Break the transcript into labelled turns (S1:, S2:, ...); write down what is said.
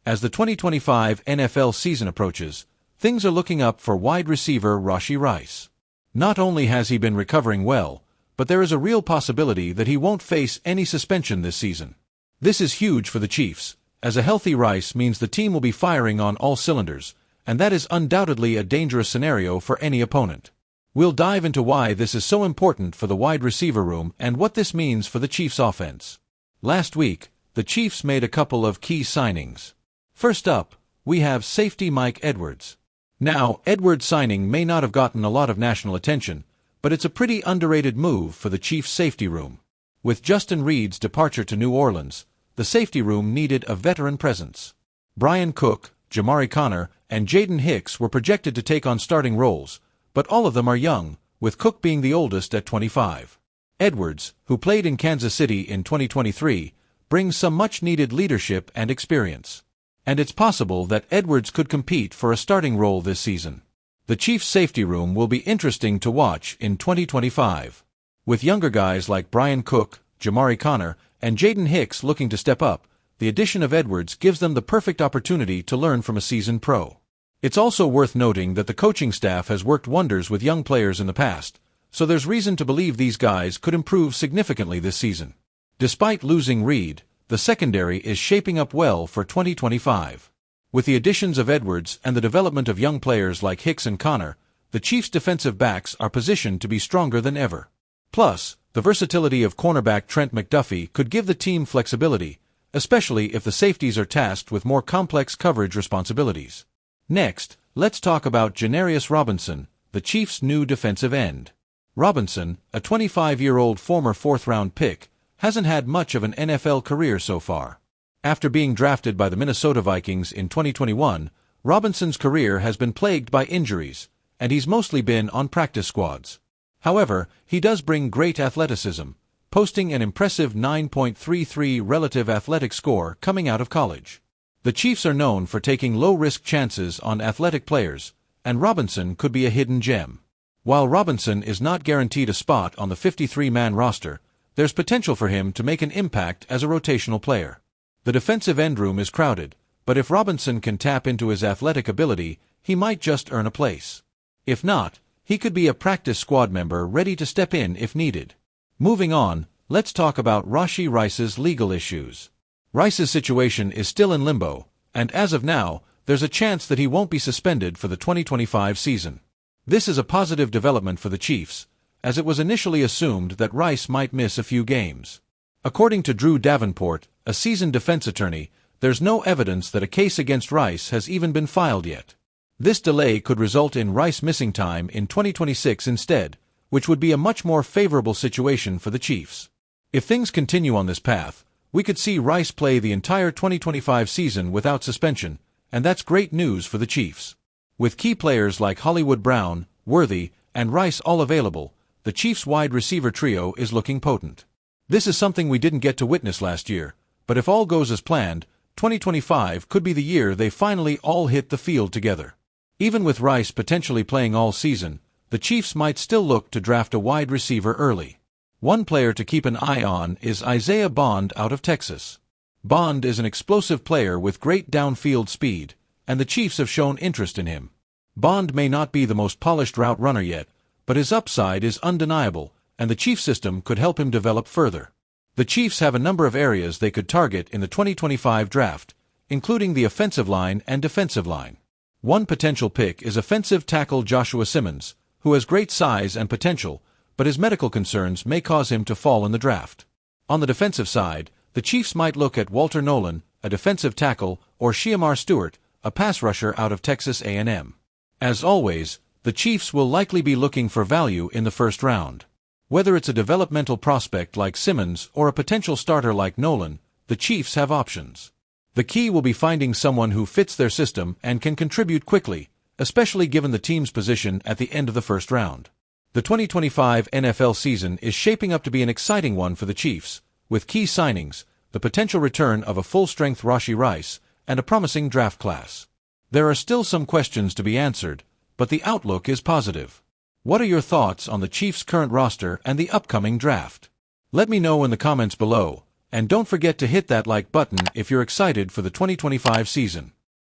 S1: As the 2025 NFL season approaches, things are looking up for wide receiver Rashi Rice. Not only has he been recovering well, but there is a real possibility that he won't face any suspension this season. This is huge for the Chiefs, as a healthy Rice means the team will be firing on all cylinders, and that is undoubtedly a dangerous scenario for any opponent. We'll dive into why this is so important for the wide receiver room and what this means for the Chiefs' offense. Last week, the Chiefs made a couple of key signings. First up, we have safety Mike Edwards. Now, Edwards' signing may not have gotten a lot of national attention, but it's a pretty underrated move for the Chiefs' safety room. With Justin Reid's departure to New Orleans, the safety room needed a veteran presence. Brian Cook, Jamari Conner, and Jaden Hicks were projected to take on starting roles, but all of them are young, with Cook being the oldest at 25. Edwards, who played in Kansas City in 2023, brings some much-needed leadership and experience. And it's possible that Edwards could compete for a starting role this season. The Chiefs' safety room will be interesting to watch in 2025. With younger guys like Brian Cook, Jamari Conner, and Jaden Hicks looking to step up, the addition of Edwards gives them the perfect opportunity to learn from a seasoned pro. It's also worth noting that the coaching staff has worked wonders with young players in the past, so there's reason to believe these guys could improve significantly this season. Despite losing Reid, the secondary is shaping up well for 2025. With the additions of Edwards and the development of young players like Hicks and Conner, the Chiefs' defensive backs are positioned to be stronger than ever. Plus, the versatility of cornerback Trent McDuffie could give the team flexibility, especially if the safeties are tasked with more complex coverage responsibilities. Next, let's talk about Janarius Robinson, the Chiefs' new defensive end. Robinson, a 25-year-old former fourth-round pick, hasn't had much of an NFL career so far. After being drafted by the Minnesota Vikings in 2021, Robinson's career has been plagued by injuries, and he's mostly been on practice squads. However, he does bring great athleticism, posting an impressive 9.33 relative athletic score coming out of college. The Chiefs are known for taking low-risk chances on athletic players, and Robinson could be a hidden gem. While Robinson is not guaranteed a spot on the 53-man roster, there's potential for him to make an impact as a rotational player. The defensive end room is crowded, but if Robinson can tap into his athletic ability, he might just earn a place. If not, he could be a practice squad member ready to step in if needed. Moving on, let's talk about Rashi Rice's legal issues. Rice's situation is still in limbo, and as of now, there's a chance that he won't be suspended for the 2025 season. This is a positive development for the Chiefs, as it was initially assumed that Rice might miss a few games. According to Drew Davenport, a seasoned defense attorney, there's no evidence that a case against Rice has even been filed yet. This delay could result in Rice missing time in 2026 instead, which would be a much more favorable situation for the Chiefs. If things continue on this path, we could see Rice play the entire 2025 season without suspension, and that's great news for the Chiefs. With key players like Hollywood Brown, Worthy, and Rice all available, the Chiefs' wide receiver trio is looking potent. This is something we didn't get to witness last year, but if all goes as planned, 2025 could be the year they finally all hit the field together. Even with Rice potentially playing all season, the Chiefs might still look to draft a wide receiver early. One player to keep an eye on is Isaiah Bond out of Texas. Bond is an explosive player with great downfield speed, and the Chiefs have shown interest in him. Bond may not be the most polished route runner yet, but his upside is undeniable, and the Chiefs system could help him develop further. The Chiefs have a number of areas they could target in the 2025 draft, including the offensive line and defensive line. One potential pick is offensive tackle Joshua Simmons, who has great size and potential, but his medical concerns may cause him to fall in the draft. On the defensive side, the Chiefs might look at Walter Nolan, a defensive tackle, or Shiamar Stewart, a pass rusher out of Texas A&M. As always, the Chiefs will likely be looking for value in the first round. Whether it's a developmental prospect like Simmons or a potential starter like Nolan, the Chiefs have options. The key will be finding someone who fits their system and can contribute quickly, especially given the team's position at the end of the first round. The 2025 NFL season is shaping up to be an exciting one for the Chiefs, with key signings, the potential return of a full-strength Rashi Rice, and a promising draft class. There are still some questions to be answered, but the outlook is positive. What are your thoughts on the Chiefs' current roster and the upcoming draft? Let me know in the comments below, And don't forget to hit that like button if you're excited for the 2025 season.